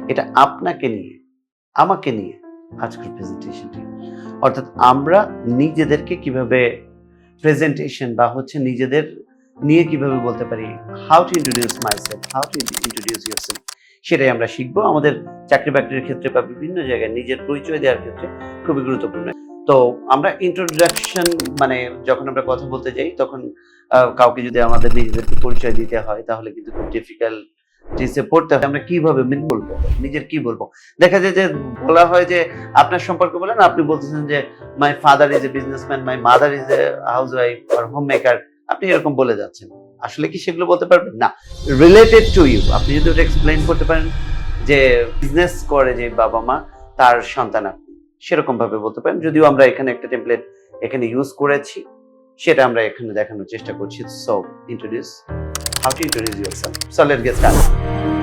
এটা আপনাকে নিয়ে, আমাকে নিয়ে আজকের প্রেজেন্টেশনটি। অর্থাৎ আমরা নিজেদেরকে কিভাবে প্রেজেন্টেশন বা নিজেদের নিয়ে কিভাবে বলতে পারি, how to introduce myself, how to introduce yourself, সেটাই আমরা শিখবো আমাদের চাকরি বাকরির ক্ষেত্রে বা বিভিন্ন জায়গায় নিজের পরিচয় দেওয়ার ক্ষেত্রে খুবই গুরুত্বপূর্ণ। তো আমরা ইন্ট্রোডাকশন মানে যখন আমরা কথা বলতে যাই তখন কাউকে যদি আমাদের নিজেদেরকে পরিচয় দিতে হয় তাহলে কিন্তু খুব ডিফিকাল্টিসে পড়তে হয়। আমরা কিভাবে বলবো, নিজের কি বলবো? দেখা যায় যে বলা হয় যে আপনার সম্পর্কে বলেন, আপনি বলতেছেন যে my father is a businessman, my mother is a housewife or homemaker, আপনি এরকম বলে যাচ্ছেন। আসলে কি সেগুলো বলতে পারবেন? না। রিলেটেড টু ইউ আপনি যদি ওটা এক্সপ্লেইন করতে পারেন যে বিজনেস করে যে বাবা-মা তার সন্তান আপনি, সেরকম ভাবে বলতে পারেন। যদিও আমরা এখানে একটা টেমপ্লেট এখানে ইউজ করেছি, সেটা আমরা এখানে দেখানোর চেষ্টা করছি। So introduce, how to introduce yourself. So let's get started.